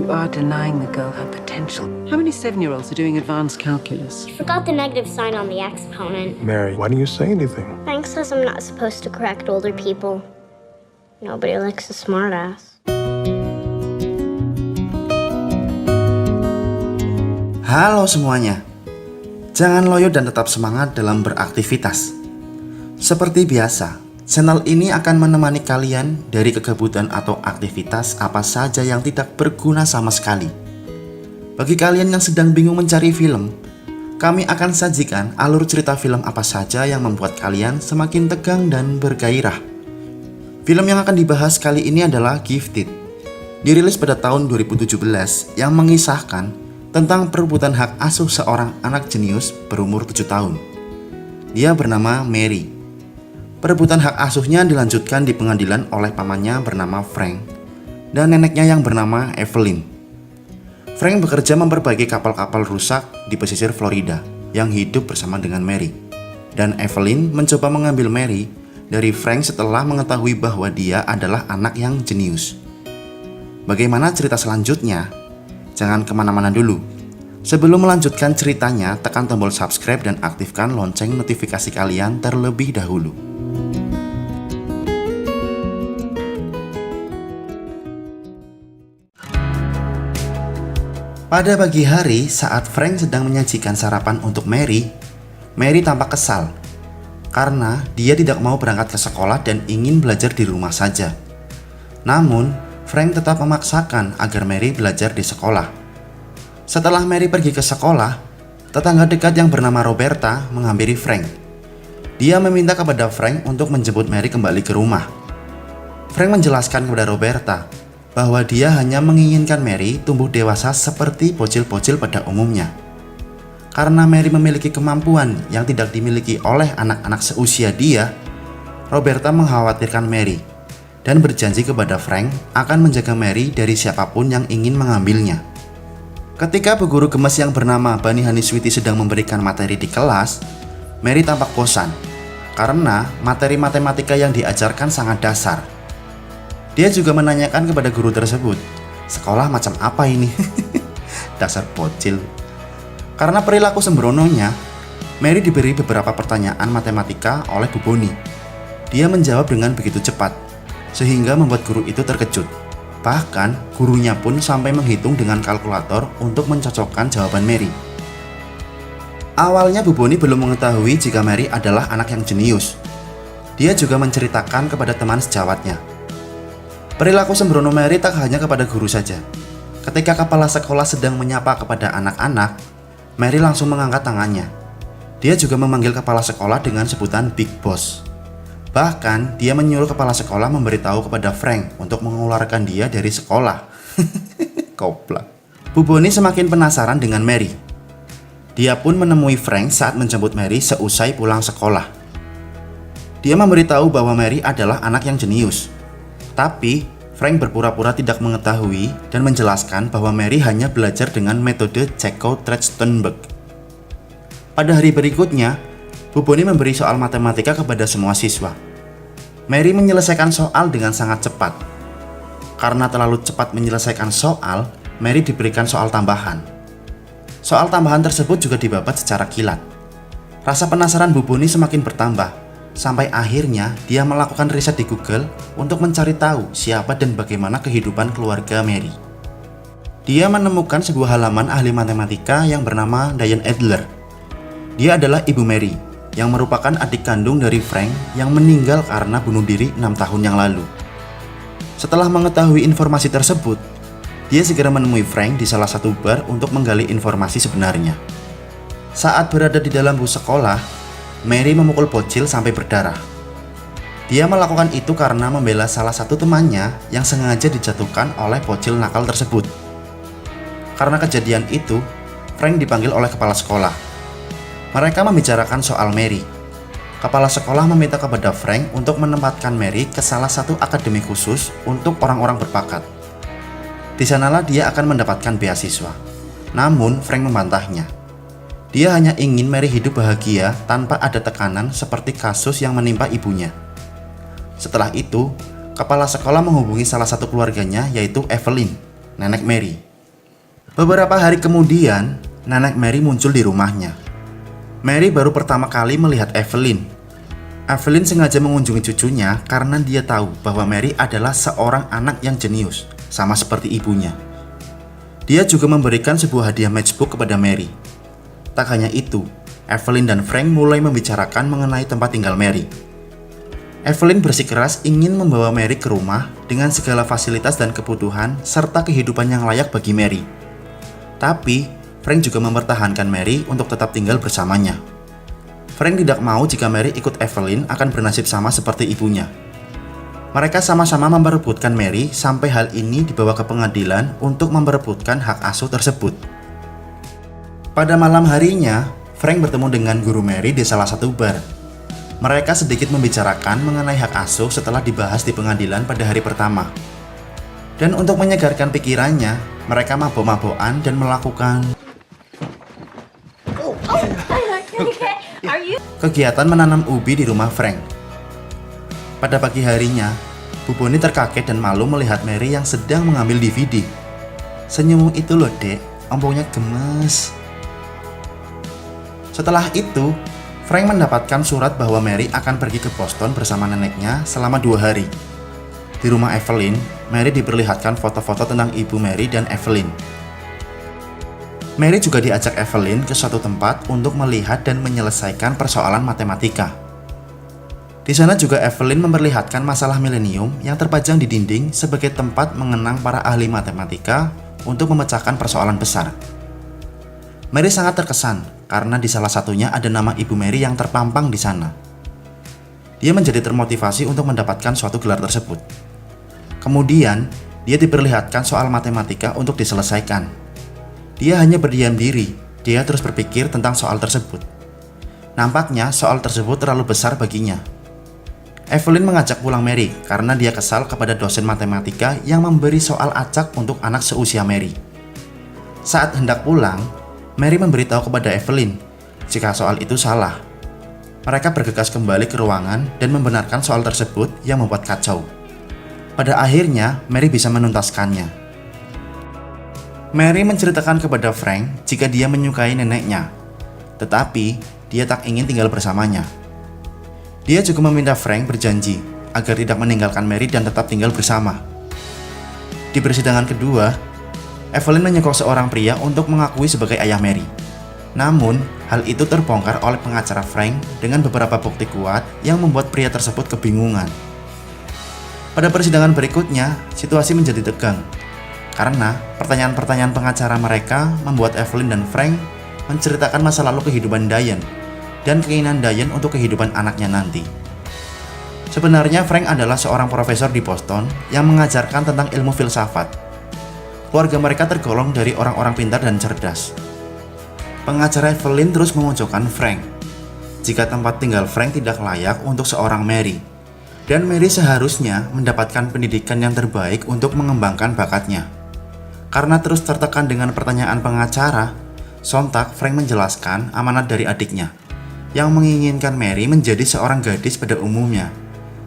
You are denying the girl her potential. How many 7-year-olds are doing advanced calculus? You forgot the negative sign on the exponent. Mary, why didn't you say anything? Frank says I'm not supposed to correct older people. Nobody likes a smartass. Halo semuanya. Jangan loyo dan tetap semangat dalam beraktivitas. Seperti biasa, channel ini akan menemani kalian dari kegabutan atau aktivitas apa saja yang tidak berguna sama sekali. Bagi kalian yang sedang bingung mencari film, kami akan sajikan alur cerita film apa saja yang membuat kalian semakin tegang dan bergairah. Film yang akan dibahas kali ini adalah Gifted. Dirilis pada tahun 2017 yang mengisahkan tentang perebutan hak asuh seorang anak jenius berumur 7 tahun. Dia bernama Mary. Perebutan hak asuhnya dilanjutkan di pengadilan oleh pamannya bernama Frank dan neneknya yang bernama Evelyn. Frank bekerja memperbaiki kapal-kapal rusak di pesisir Florida yang hidup bersama dengan Mary. Dan Evelyn mencoba mengambil Mary dari Frank setelah mengetahui bahwa dia adalah anak yang jenius. Bagaimana cerita selanjutnya? Jangan kemana-mana dulu. Sebelum melanjutkan ceritanya, tekan tombol subscribe dan aktifkan lonceng notifikasi kalian terlebih dahulu. Pada pagi hari, saat Frank sedang menyajikan sarapan untuk Mary tampak kesal karena dia tidak mau berangkat ke sekolah dan ingin belajar di rumah saja. Namun, Frank tetap memaksakan agar Mary belajar di sekolah. Setelah Mary pergi ke sekolah, tetangga dekat yang bernama Roberta menghampiri Frank. Dia meminta kepada Frank untuk menjemput Mary kembali ke rumah. Frank menjelaskan kepada Roberta bahwa dia hanya menginginkan Mary tumbuh dewasa seperti bocil-bocil pada umumnya. Karena Mary memiliki kemampuan yang tidak dimiliki oleh anak-anak seusia dia, Roberta mengkhawatirkan Mary dan berjanji kepada Frank akan menjaga Mary dari siapapun yang ingin mengambilnya. Ketika bu guru gemes yang bernama Bunny Haniswiti sedang memberikan materi di kelas, Mary tampak bosan karena materi matematika yang diajarkan sangat dasar. Dia juga menanyakan kepada guru tersebut, sekolah macam apa ini? Dasar bocil. Karena perilaku sembrononya, Mary diberi beberapa pertanyaan matematika oleh Bu Boni. Dia menjawab dengan begitu cepat, sehingga membuat guru itu terkejut. Bahkan, gurunya pun sampai menghitung dengan kalkulator untuk mencocokkan jawaban Mary. Awalnya Bu Boni belum mengetahui jika Mary adalah anak yang jenius. Dia juga menceritakan kepada teman sejawatnya. Perilaku sembrono Mary tak hanya kepada guru saja. Ketika kepala sekolah sedang menyapa kepada anak-anak, Mary langsung mengangkat tangannya. Dia juga memanggil kepala sekolah dengan sebutan Big Boss. Bahkan, dia menyuruh kepala sekolah memberitahu kepada Frank untuk mengeluarkan dia dari sekolah. Koplak. Bu Boni semakin penasaran dengan Mary. Dia pun menemui Frank saat menjemput Mary seusai pulang sekolah. Dia memberitahu bahwa Mary adalah anak yang jenius. Tapi, Frank berpura-pura tidak mengetahui dan menjelaskan bahwa Mary hanya belajar dengan metode Jacob-Trachtenberg. Pada hari berikutnya, Bu Boni memberi soal matematika kepada semua siswa. Mary menyelesaikan soal dengan sangat cepat. Karena terlalu cepat menyelesaikan soal, Mary diberikan soal tambahan. Soal tambahan tersebut juga dibabat secara kilat. Rasa penasaran Bu Boni semakin bertambah. Sampai akhirnya dia melakukan riset di Google untuk mencari tahu siapa dan bagaimana kehidupan keluarga Mary. Dia menemukan sebuah halaman ahli matematika yang bernama Diane Adler. Dia adalah ibu Mary, yang merupakan adik kandung dari Frank yang meninggal karena bunuh diri 6 tahun yang lalu. Setelah mengetahui informasi tersebut, dia segera menemui Frank di salah satu bar untuk menggali informasi sebenarnya. Saat berada di dalam bus sekolah, Mary memukul bocil sampai berdarah. Dia melakukan itu karena membela salah satu temannya yang sengaja dijatuhkan oleh bocil nakal tersebut. Karena kejadian itu, Frank dipanggil oleh kepala sekolah. Mereka membicarakan soal Mary. Kepala sekolah meminta kepada Frank untuk menempatkan Mary ke salah satu akademi khusus untuk orang-orang berbakat. Di sanalah dia akan mendapatkan beasiswa. Namun, Frank membantahnya. Dia hanya ingin Mary hidup bahagia tanpa ada tekanan seperti kasus yang menimpa ibunya. Setelah itu, kepala sekolah menghubungi salah satu keluarganya yaitu Evelyn, nenek Mary, Beberapa hari kemudian, nenek Mary muncul di rumahnya. Mary baru pertama kali melihat Evelyn. Evelyn sengaja mengunjungi cucunya karena dia tahu bahwa Mary adalah seorang anak yang jenius, sama seperti ibunya. Dia juga memberikan sebuah hadiah matchbook kepada Mary. Tak hanya itu, Evelyn dan Frank mulai membicarakan mengenai tempat tinggal Mary. Evelyn bersikeras ingin membawa Mary ke rumah dengan segala fasilitas dan kebutuhan serta kehidupan yang layak bagi Mary. Tapi, Frank juga mempertahankan Mary untuk tetap tinggal bersamanya. Frank tidak mau jika Mary ikut Evelyn akan bernasib sama seperti ibunya. Mereka sama-sama memperebutkan Mary sampai hal ini dibawa ke pengadilan untuk memperebutkan hak asuh tersebut. Pada malam harinya, Frank bertemu dengan guru Mary di salah satu bar. Mereka sedikit membicarakan mengenai hak asuh setelah dibahas di pengadilan pada hari pertama. Dan untuk menyegarkan pikirannya, mereka mabok-mabokan dan melakukan kegiatan menanam ubi di rumah Frank. Pada pagi harinya, Bu Bonnie terkaget dan malu melihat Mary yang sedang mengambil DVD. Senyummu itu loh dek, ompongnya gemes. Setelah itu, Frank mendapatkan surat bahwa Mary akan pergi ke Boston bersama neneknya selama 2 hari. Di rumah Evelyn, Mary diperlihatkan foto-foto tentang ibu Mary dan Evelyn. Mary juga diajak Evelyn ke suatu tempat untuk melihat dan menyelesaikan persoalan matematika. Di sana juga Evelyn memperlihatkan masalah milenium yang terpajang di dinding sebagai tempat mengenang para ahli matematika untuk memecahkan persoalan besar. Mary sangat terkesan karena di salah satunya ada nama ibu Mary yang terpampang di sana. Dia menjadi termotivasi untuk mendapatkan suatu gelar tersebut. Kemudian, dia diperlihatkan soal matematika untuk diselesaikan. Dia hanya berdiam diri, dia terus berpikir tentang soal tersebut. Nampaknya soal tersebut terlalu besar baginya. Evelyn mengajak pulang Mary karena dia kesal kepada dosen matematika yang memberi soal acak untuk anak seusia Mary. Saat hendak pulang, Mary memberitahu kepada Evelyn jika soal itu salah. Mereka bergegas kembali ke ruangan dan membenarkan soal tersebut yang membuat kacau. Pada akhirnya, Mary bisa menuntaskannya. Mary menceritakan kepada Frank jika dia menyukai neneknya, tetapi dia tak ingin tinggal bersamanya. Dia juga meminta Frank berjanji agar tidak meninggalkan Mary dan tetap tinggal bersama. Di persidangan kedua, Evelyn menyekok seorang pria untuk mengakui sebagai ayah Mary. Namun, hal itu terbongkar oleh pengacara Frank dengan beberapa bukti kuat yang membuat pria tersebut kebingungan. Pada persidangan berikutnya, situasi menjadi tegang karena pertanyaan-pertanyaan pengacara mereka membuat Evelyn dan Frank menceritakan masa lalu kehidupan Diane dan keinginan Diane untuk kehidupan anaknya nanti. Sebenarnya Frank adalah seorang profesor di Boston yang mengajarkan tentang ilmu filsafat. Keluarga mereka tergolong dari orang-orang pintar dan cerdas. Pengacara Evelyn terus memojokkan Frank jika tempat tinggal Frank tidak layak untuk seorang Mary, dan Mary seharusnya mendapatkan pendidikan yang terbaik untuk mengembangkan bakatnya. Karena terus tertekan dengan pertanyaan pengacara, sontak Frank menjelaskan amanat dari adiknya yang menginginkan Mary menjadi seorang gadis pada umumnya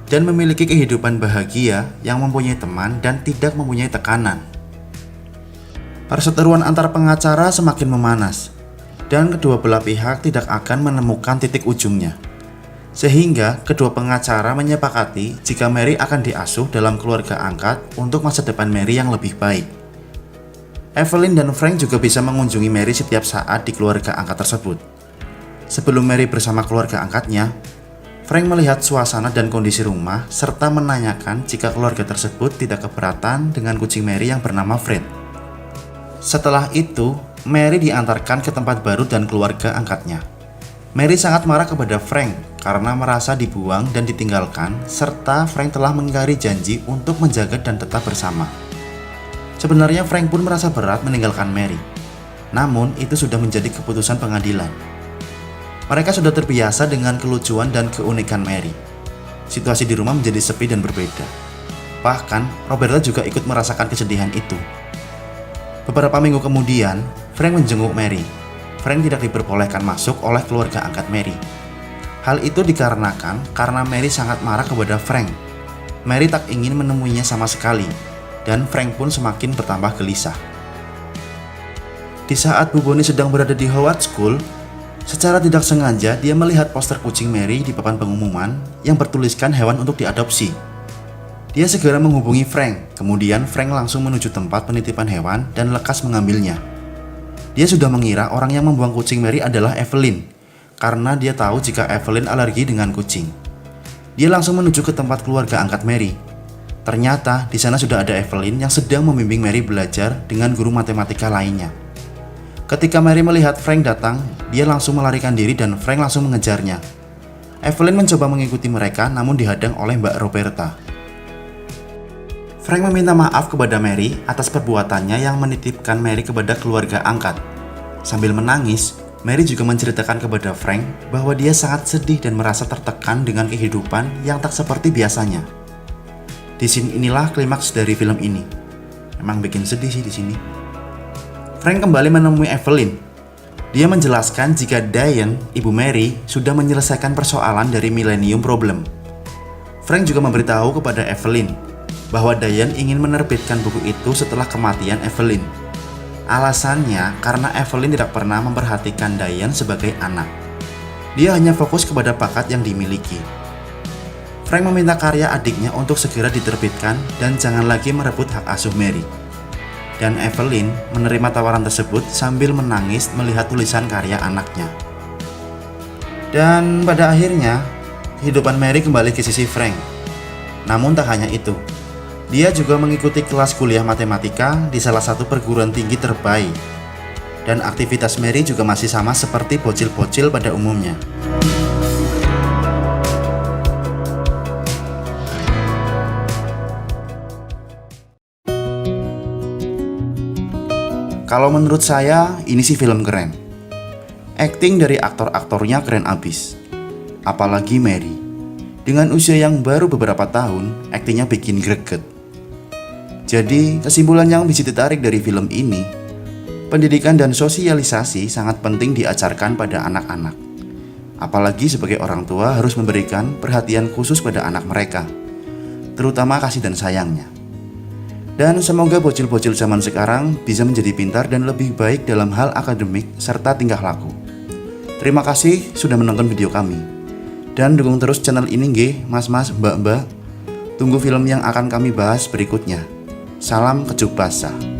dan memiliki kehidupan bahagia yang mempunyai teman dan tidak mempunyai tekanan. Perseteruan antar pengacara semakin memanas dan kedua belah pihak tidak akan menemukan titik ujungnya. Sehingga kedua pengacara menyepakati jika Mary akan diasuh dalam keluarga angkat untuk masa depan Mary yang lebih baik. Evelyn dan Frank juga bisa mengunjungi Mary setiap saat di keluarga angkat tersebut. Sebelum Mary bersama keluarga angkatnya, Frank melihat suasana dan kondisi rumah serta menanyakan jika keluarga tersebut tidak keberatan dengan kucing Mary yang bernama Fred. Setelah itu, Mary diantarkan ke tempat baru dan keluarga angkatnya. Mary sangat marah kepada Frank karena merasa dibuang dan ditinggalkan, serta Frank telah mengingkari janji untuk menjaga dan tetap bersama. Sebenarnya Frank pun merasa berat meninggalkan Mary, namun itu sudah menjadi keputusan pengadilan. Mereka sudah terbiasa dengan kelucuan dan keunikan Mary. Situasi di rumah menjadi sepi dan berbeda. Bahkan, Roberta juga ikut merasakan kesedihan itu. Beberapa minggu kemudian, Frank menjenguk Mary. Frank tidak diperbolehkan masuk oleh keluarga angkat Mary. Hal itu dikarenakan karena Mary sangat marah kepada Frank. Mary tak ingin menemuinya sama sekali, dan Frank pun semakin bertambah gelisah. Di saat Bu Bonnie sedang berada di Howard School, secara tidak sengaja dia melihat poster kucing Mary di papan pengumuman yang bertuliskan hewan untuk diadopsi. Dia segera menghubungi Frank, kemudian Frank langsung menuju tempat penitipan hewan dan lekas mengambilnya. Dia sudah mengira orang yang membuang kucing Mary adalah Evelyn, karena dia tahu jika Evelyn alergi dengan kucing. Dia langsung menuju ke tempat keluarga angkat Mary. Ternyata di sana sudah ada Evelyn yang sedang membimbing Mary belajar dengan guru matematika lainnya. Ketika Mary melihat Frank datang, dia langsung melarikan diri dan Frank langsung mengejarnya. Evelyn mencoba mengikuti mereka namun dihadang oleh Mbak Roberta. Frank meminta maaf kepada Mary atas perbuatannya yang menitipkan Mary kepada keluarga angkat. Sambil menangis, Mary juga menceritakan kepada Frank bahwa dia sangat sedih dan merasa tertekan dengan kehidupan yang tak seperti biasanya. Di sini inilah klimaks dari film ini. Emang bikin sedih sih di sini. Frank kembali menemui Evelyn. Dia menjelaskan jika Diane, ibu Mary, sudah menyelesaikan persoalan dari Millennium Problem. Frank juga memberitahu kepada Evelyn bahwa Diane ingin menerbitkan buku itu setelah kematian Evelyn. Alasannya karena Evelyn tidak pernah memperhatikan Diane sebagai anak. Dia hanya fokus kepada bakat yang dimiliki. Frank meminta karya adiknya untuk segera diterbitkan dan jangan lagi merebut hak asuh Mary. Dan Evelyn menerima tawaran tersebut sambil menangis melihat tulisan karya anaknya. Dan pada akhirnya, kehidupan Mary kembali ke sisi Frank. Namun tak hanya itu, dia juga mengikuti kelas kuliah matematika di salah satu perguruan tinggi terbaik. Dan aktivitas Mary juga masih sama seperti bocil-bocil pada umumnya. Kalau menurut saya, ini sih film keren. Akting dari aktor-aktornya keren abis. Apalagi Mary. Dengan usia yang baru beberapa tahun, aktingnya bikin greget. Jadi, kesimpulan yang bisa ditarik dari film ini, pendidikan dan sosialisasi sangat penting diajarkan pada anak-anak. Apalagi sebagai orang tua harus memberikan perhatian khusus pada anak mereka, terutama kasih dan sayangnya. Dan semoga bocil-bocil zaman sekarang bisa menjadi pintar dan lebih baik dalam hal akademik serta tingkah laku. Terima kasih sudah menonton video kami. Dan dukung terus channel ini nggih, mas-mas, mbak-mbak. Tunggu film yang akan kami bahas berikutnya. Salam kejuk basah.